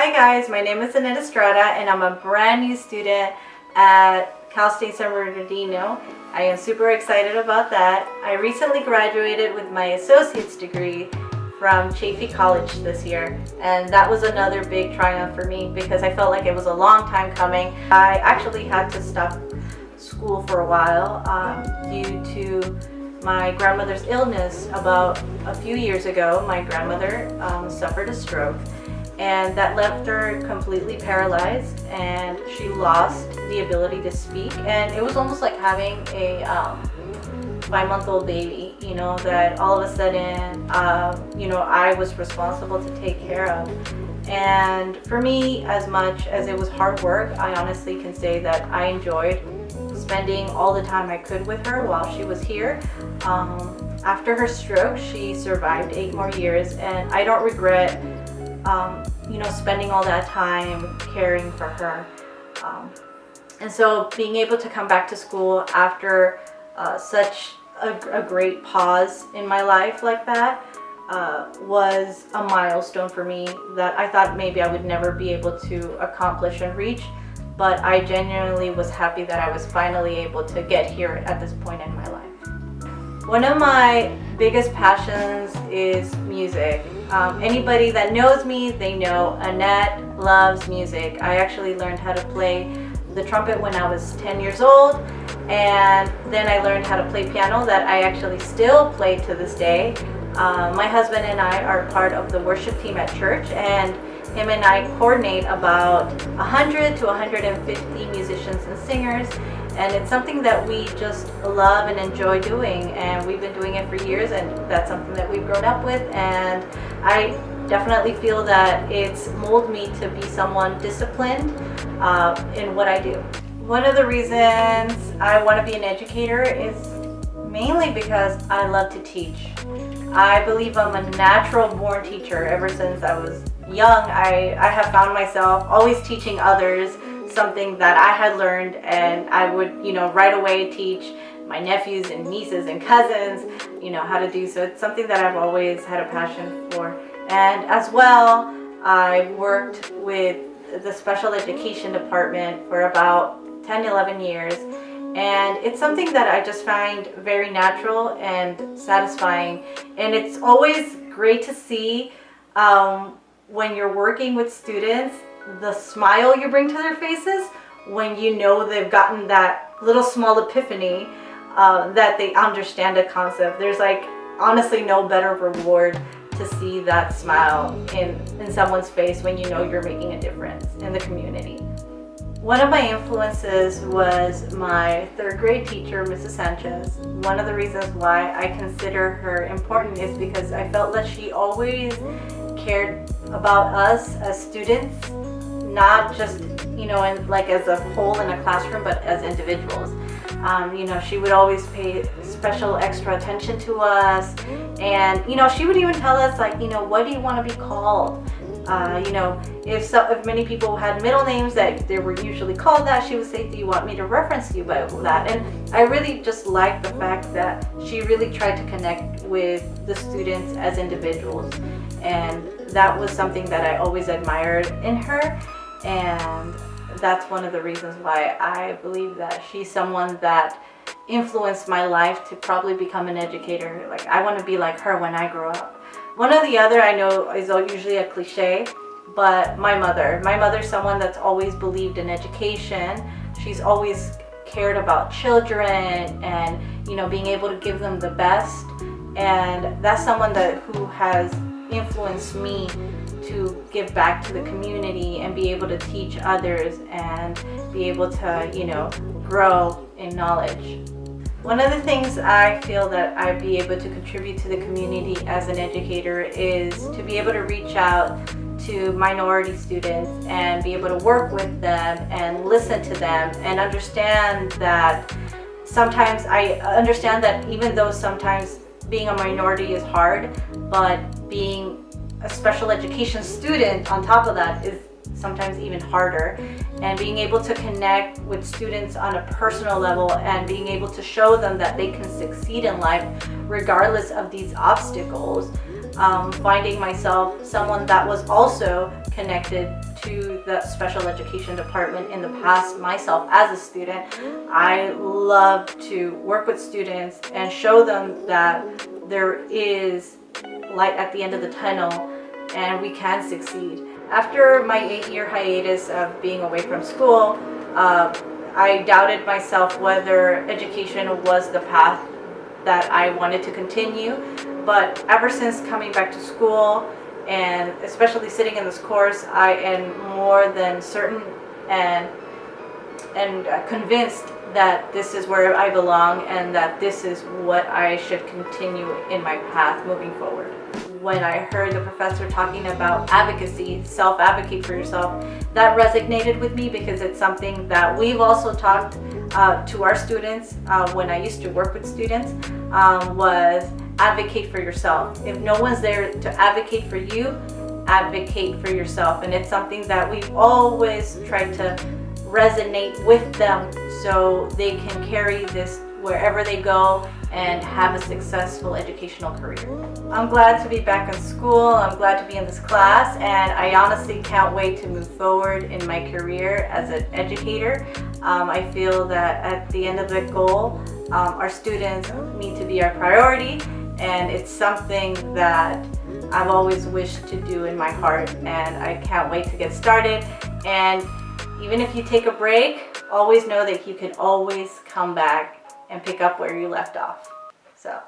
Hi guys, my name is Annette Estrada and I'm a brand new student at Cal State San Bernardino. I am super excited about that. I recently graduated with my associate's degree from Chaffey College this year, and that was another big triumph for me because I felt like it was a long time coming. I actually had to stop school for a while due to my grandmother's illness. About a few years ago, my grandmother suffered a stroke, and that left her completely paralyzed, and she lost the ability to speak. And it was almost like having a 5-month-old baby, that all of a sudden, I was responsible to take care of. And for me, as much as it was hard work, I honestly can say that I enjoyed spending all the time I could with her while she was here. After her stroke, she survived 8 more years, and I don't regret spending all that time caring for her. And so being able to come back to school after such a great pause in my life like that was a milestone for me that I thought maybe I would never be able to accomplish and reach. But I genuinely was happy that I was finally able to get here at this point in my life. One of my biggest passions is music. Anybody that knows me, they know Annette loves music. I actually learned how to play the trumpet when I was 10 years old, and then I learned how to play piano that I actually still play to this day. My husband and I are part of the worship team at church, and him and I coordinate about 100 to 150 musicians and singers, and it's something that we just love and enjoy doing, and we've been doing it for years, and that's something that we've grown up with, and I definitely feel that it's molded me to be someone disciplined in what I do. One of the reasons I want to be an educator is mainly because I love to teach. I believe I'm a natural born teacher. Ever since I was young, I have found myself always teaching others something that I had learned, and I would, right away teach my nephews and nieces and cousins, how to do so. It's something that I've always had a passion for. And as well, I worked with the special education department for about 10-11 years. And it's something that I just find very natural and satisfying. And it's always great to see when you're working with students, the smile you bring to their faces when they've gotten that little small epiphany that they understand a concept. There's honestly no better reward to see that smile in someone's face when you're making a difference in the community. One of my influences was my 3rd grade teacher, Mrs. Sanchez. One of the reasons why I consider her important is because I felt that she always cared about us as students, not just, as a whole in a classroom, but as individuals. She would always pay special extra attention to us, and, she would even tell us, what do you want to be called? If many people had middle names that they were usually called that, she would say, do you want me to reference you by that? And I really just liked the fact that she really tried to connect with the students as individuals. And that was something that I always admired in her. And that's one of the reasons why I believe that she's someone that influenced my life to probably become an educator. I want to be like her when I grow up. One of the other, I know, is usually a cliche, but my mother's someone that's always believed in education. She's always cared about children and, being able to give them the best. And that's someone who has influenced me to give back to the community and be able to teach others and be able to, grow in knowledge. One of the things I feel that I'd be able to contribute to the community as an educator is to be able to reach out to minority students and be able to work with them and listen to them and understand that sometimes even though sometimes being a minority is hard, but being a special education student on top of that is sometimes even harder, and being able to connect with students on a personal level and being able to show them that they can succeed in life regardless of these obstacles finding myself someone that was also connected to the special education department in the past myself as a student. I love to work with students and show them that there is light at the end of the tunnel and we can succeed. After my 8-year hiatus of being away from school, I doubted myself whether education was the path that I wanted to continue. But ever since coming back to school, and especially sitting in this course, I am more than certain and convinced that this is where I belong and that this is what I should continue in my path moving forward. When I heard the professor talking about advocacy, self-advocate for yourself, that resonated with me because it's something that we've also talked to our students when I used to work with students, was advocate for yourself. If no one's there to advocate for you, advocate for yourself. And it's something that we've always tried to resonate with them so they can carry this wherever they go and have a successful educational career. I'm glad to be back in school. I'm glad to be in this class, and I honestly can't wait to move forward in my career as an educator. I feel that at the end of the goal, our students need to be our priority, and it's something that I've always wished to do in my heart, and I can't wait to get started. And even if you take a break, always know that you can always come back and pick up where you left off. So